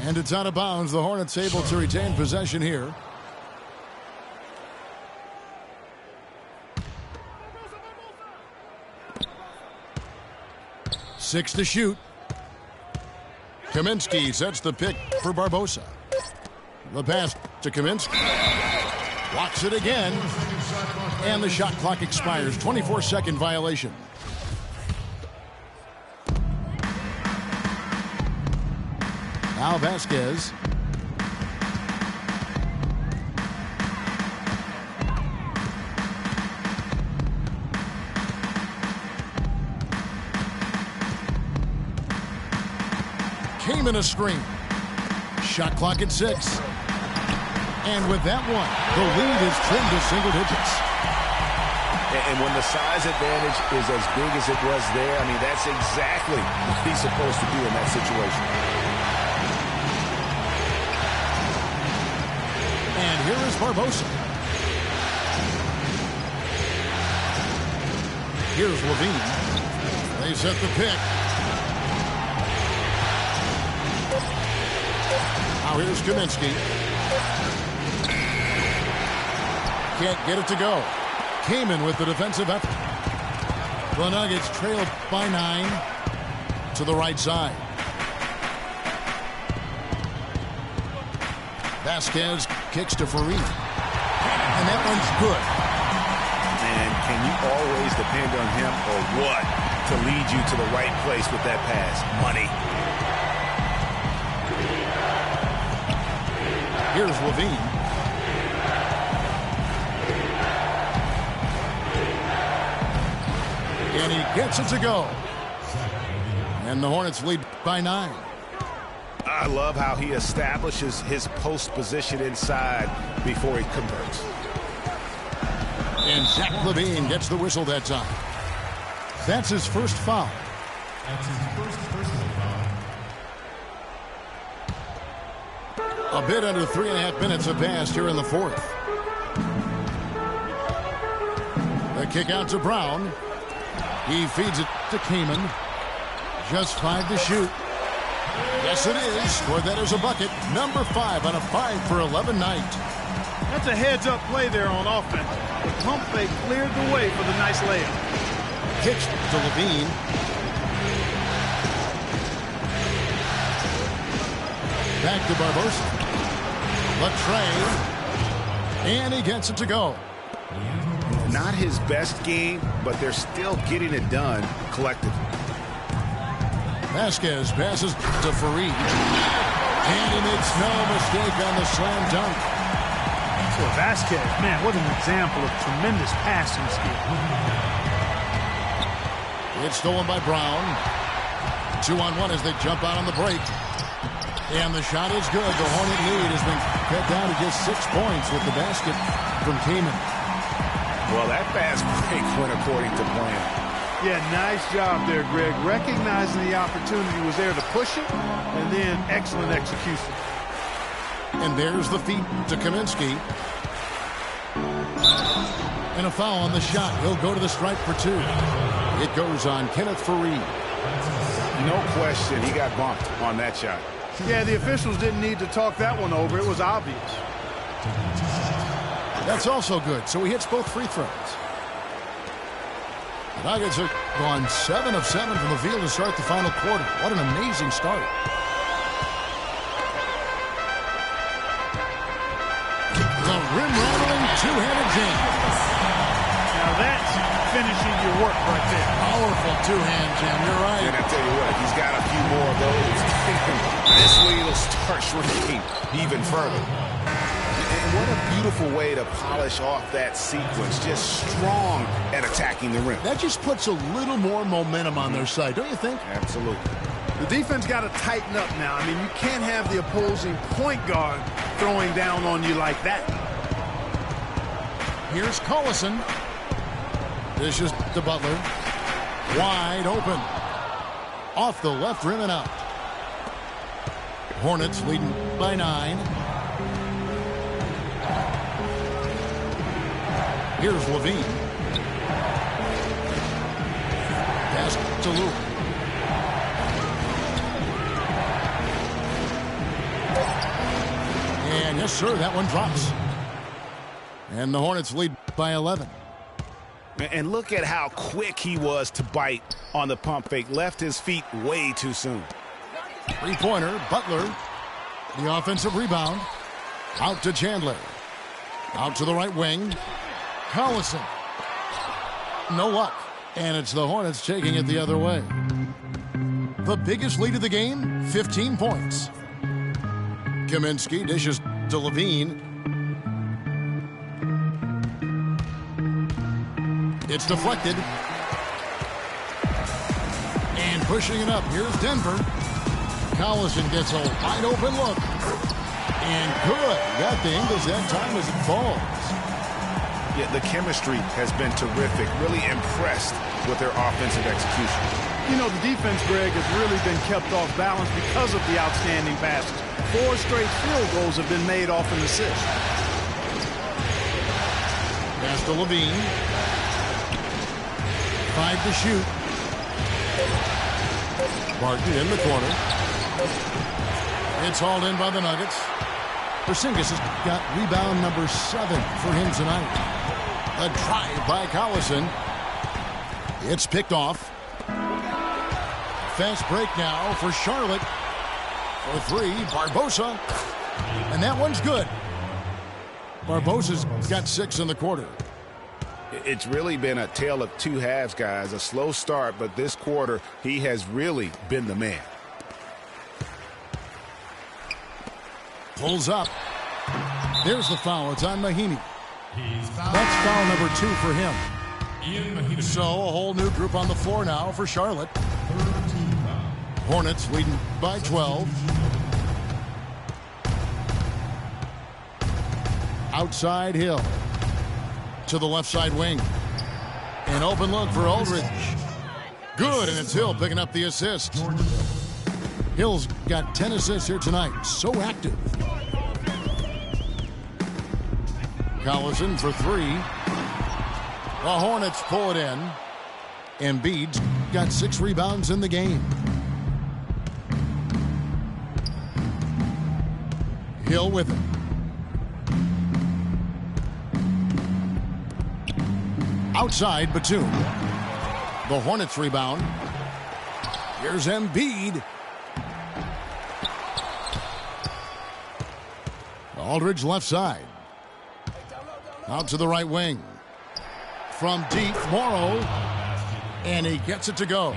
And it's out of bounds. The Hornets able to retain possession here. Six to shoot. Kaminsky sets the pick for Barbosa. The pass to Kaminsky. Blocks it again. And the shot clock expires. 24-second violation. Now Vasquez. Came in a screen. Shot clock at 6. And with that one, the lead is trimmed to single digits. And when the size advantage is as big as it was there, I mean, that's exactly what he's supposed to do in that situation. And here is Barbosa. Here's Levine. They set the pick. Now here's Kaminsky. Can't get it to go. Kaman with the defensive effort. The Nuggets trailed by 9 to the right side. Vasquez kicks to Fareed. And that one's good. And can you always depend on him or what to lead you to the right place with that pass? Money. Here's Levine. And he gets it to go. And the Hornets lead by 9. I love how he establishes his post position inside before he converts. And Zach LaVine gets the whistle that time. That's his first foul. That's his first personal foul. A bit under 3.5 minutes have passed here in the fourth. The kick out to Brown. He feeds it to Kaman. Just 5 to shoot. Yes, it is. Scored that as a bucket. Number 5 on a 5 for 11 night. That's a heads-up play there on offense. The pump fake cleared the way for the nice layup. Pitch to Levine. Back to Barbosa. Latrey. And he gets it to go. Not his best game, but they're still getting it done collectively. Vasquez passes to Fareed. And he makes no mistake on the slam dunk. So Vasquez, man, what an example of tremendous passing skill. It's stolen by Brown. 2-on-1 as they jump out on the break. And the shot is good. The Hornet lead has been cut down to just 6 points with the basket from Kaman. Well, that fast break went according to plan. Yeah, nice job there, Greg. Recognizing the opportunity was there to push it, and then excellent execution. And there's the feed to Kaminsky. And a foul on the shot. He'll go to the stripe for 2. It goes on Kenneth Faried. No question, he got bumped on that shot. Yeah, the officials didn't need to talk that one over. It was obvious. That's also good, so he hits both free throws. The Nuggets are gone 7 of 7 from the field to start the final quarter. What an amazing start. The rim-rattling two-handed jam. Now that's finishing your work right there. Powerful two-hand jam, you're right. And I tell you what, he's got a few more of those. This lead will start shrinking even further. And what a beautiful way to polish off that sequence. Just strong at attacking the rim. That just puts a little more momentum on their side, don't you think? Absolutely. The defense got to tighten up now. I mean, you can't have the opposing point guard throwing down on you like that. Here's Collison. This is to Butler. Wide open. Off the left rim and out. Hornets leading by 9. Here's Levine. Pass to Luke. And yes, sir, that one drops. And the Hornets lead by 11. And look at how quick he was to bite on the pump fake. Left his feet way too soon. Three-pointer, Butler. The offensive rebound. Out to Chandler. Out to the right wing. Collison. No luck. And it's the Hornets taking it the other way. The biggest lead of the game, 15 points. Kaminsky dishes to Levine. It's deflected. And pushing it up. Here's Denver. Collison gets a wide open look. And good. Got the angles that time as it falls. Yeah, the chemistry has been terrific. Really impressed with their offensive execution. You know, the defense, Greg, has really been kept off balance because of the outstanding passes. 4 straight field goals have been made off an assist. Pass to Levine. 5 to shoot. Barton in the corner. It's hauled in by the Nuggets. Porzingis has got rebound number 7 for him tonight. A drive by Collison. It's picked off. Fast break now for Charlotte. For 3, Barbosa. And that one's good. Barbosa's got 6 in the quarter. It's really been a tale of two halves, guys. A slow start, but this quarter, he has really been the man. Pulls up. There's the foul. It's on Mahinmi. That's foul number 2 for him. So a whole new group on the floor now for Charlotte. Hornets leading by 12. Outside Hill. To the left side wing. An open look for Aldridge. Good, and it's Hill picking up the assist. Hill's got 10 assists here tonight. So active. Collison for 3. The Hornets pull it in. Embiid's got 6 rebounds in the game. Hill with it. Outside Batum. The Hornets rebound. Here's Embiid. Aldridge left side. Out to the right wing. From deep, Morrow. And he gets it to go.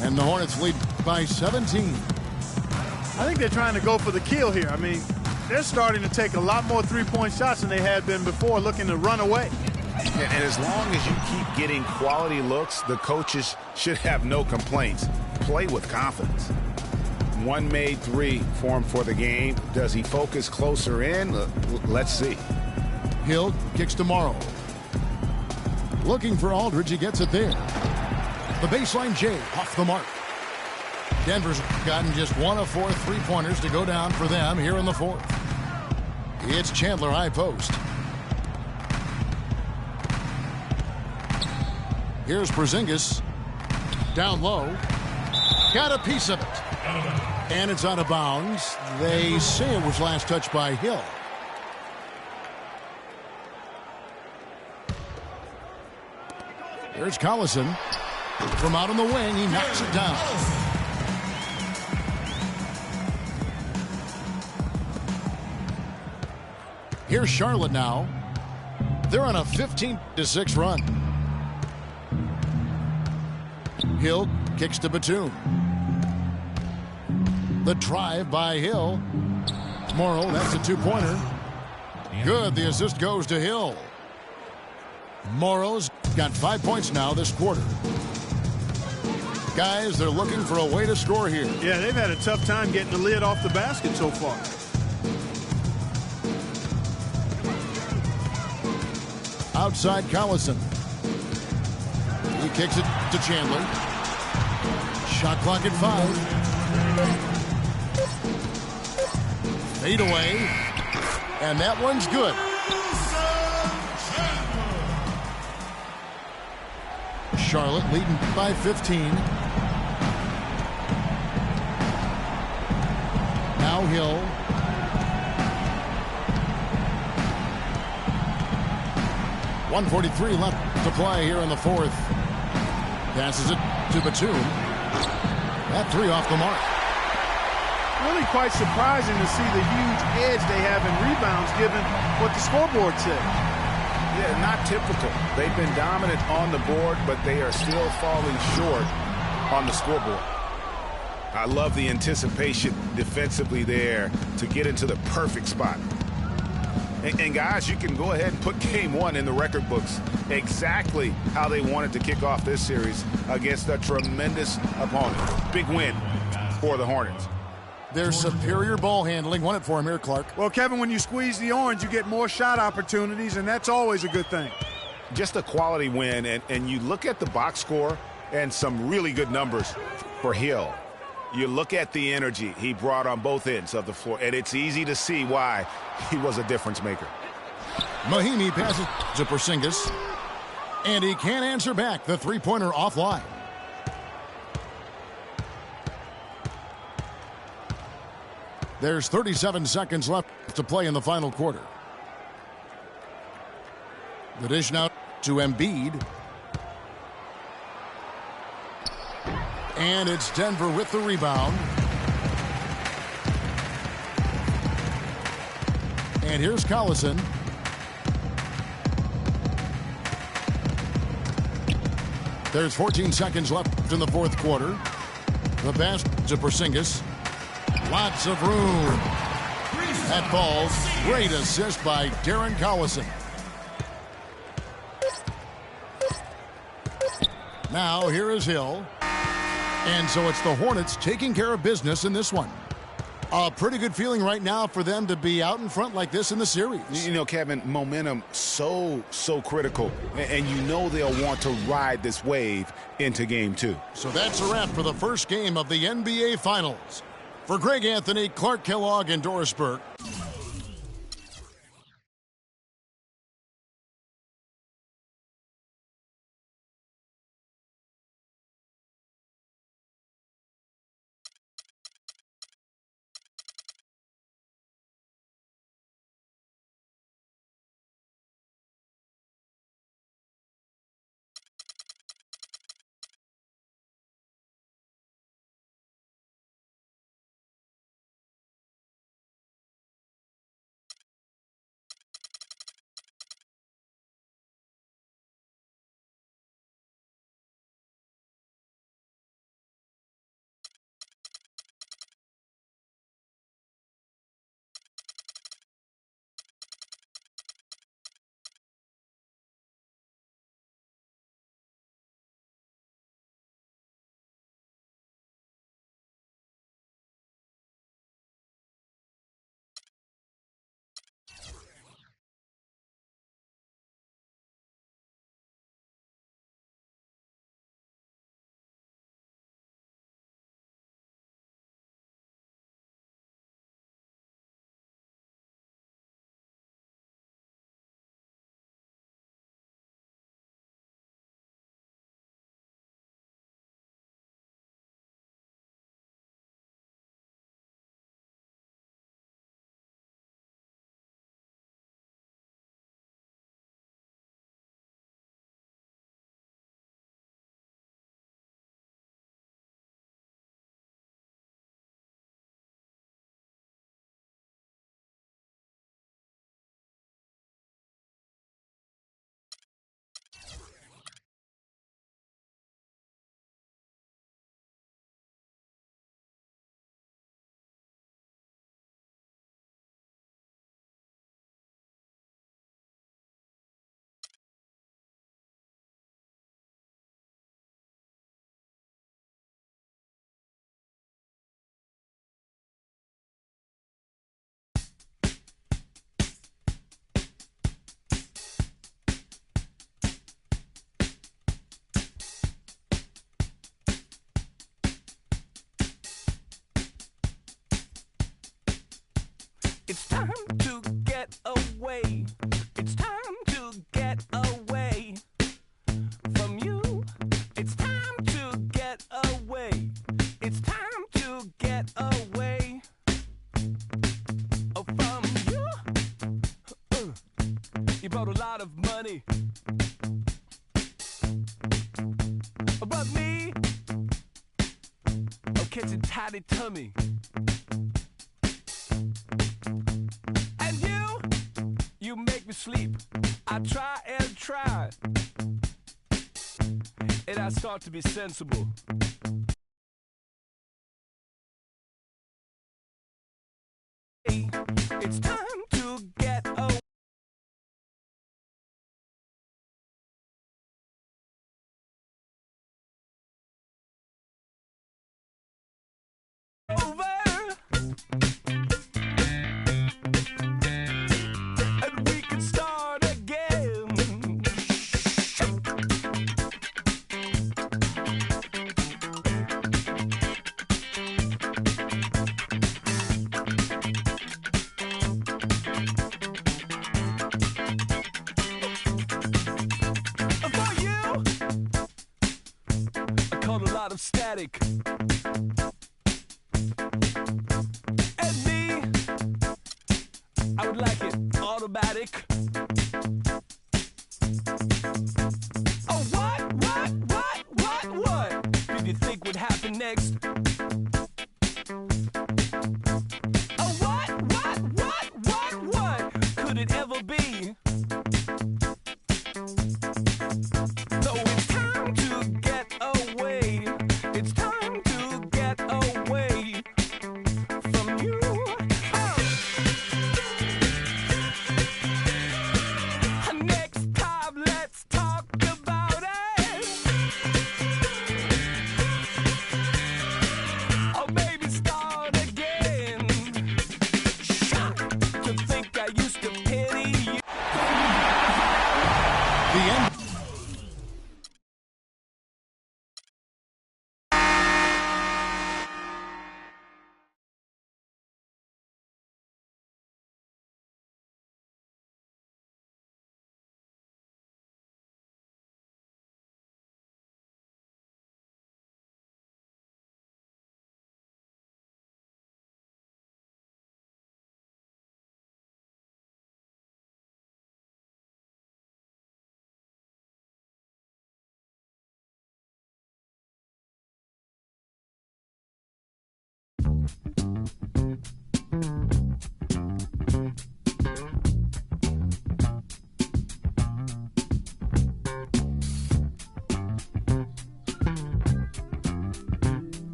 And the Hornets lead by 17. I think they're trying to go for the kill here. I mean, they're starting to take a lot more three-point shots than they had been before, looking to run away. And as long as you keep getting quality looks, the coaches should have no complaints. Play with confidence. 1 made 3 for him for the game. Does he focus closer in? Let's see. Hill kicks to Morrow. Looking for Aldridge. He gets it there. The baseline J off the mark. Denver's gotten just 1 of 4 3-pointers to go down for them here in the fourth. It's Chandler high post. Here's Porzingis. Down low. Got a piece of it. And it's out of bounds. They say it was last touched by Hill. There's Collison. From out on the wing, he knocks it down. Here's Charlotte now. They're on a 15-6 run. Hill kicks to Batum. The drive by Hill. Morrow, that's a 2-pointer. Good, the assist goes to Hill. Morrow's got 5 points now this quarter. Guys, they're looking for a way to score here. Yeah, they've had a tough time getting the lid off the basket so far. Outside Collison. He kicks it to Chandler. Shot clock at 5. Fade away. And that one's good. Charlotte leading by 15. Now Hill. .143 left to play here in the fourth. Passes it to Batum. That 3 off the mark. Really quite surprising to see the huge edge they have in rebounds given what the scoreboard said. Yeah, not typical. They've been dominant on the board, but they are still falling short on the scoreboard. I love the anticipation defensively there to get into the perfect spot. And guys, you can go ahead and put game 1 in the record books. Exactly how they wanted to kick off this series against a tremendous opponent. Big win for the Hornets. Their superior ball handling. Won it for him here, Clark. Well, Kevin, when you squeeze the orange, you get more shot opportunities, and that's always a good thing. Just a quality win, and you look at the box score and some really good numbers for Hill. You look at the energy he brought on both ends of the floor, and it's easy to see why he was a difference maker. Mahimi passes to Porzingis, and he can't answer back. The 3-pointer offline. There's 37 seconds left to play in the final quarter. The dish now to Embiid. And it's Denver with the rebound. And here's Collison. There's 14 seconds left in the fourth quarter. The pass to Porzingis. Lots of room. That falls. Great assist by Darren Collison. Now here is Hill. And so it's the Hornets taking care of business in this one. A pretty good feeling right now for them to be out in front like this in the series. You know, Kevin, momentum so critical. And you know they'll want to ride this wave into game 2. So that's a wrap for the first game of the NBA Finals. For Greg Anthony, Clark Kellogg, and Doris Burke, It's time to get away. It's time to get away from you. It's time to get away. It's time to get away from you. You brought a lot of money, but me, I'm catching tidy tummy. You make me sleep. I try and try, and I start to be sensible. It's time to get away. And we can start again. For you, I caught a lot of static. And me, I would like it automatic. Oh, what did you think would happen next? Oh, what could it ever be? So it's time to get away. It's time to get away from you. Next time, let's talk about it. Or maybe start again. To think I used to pity you. The end.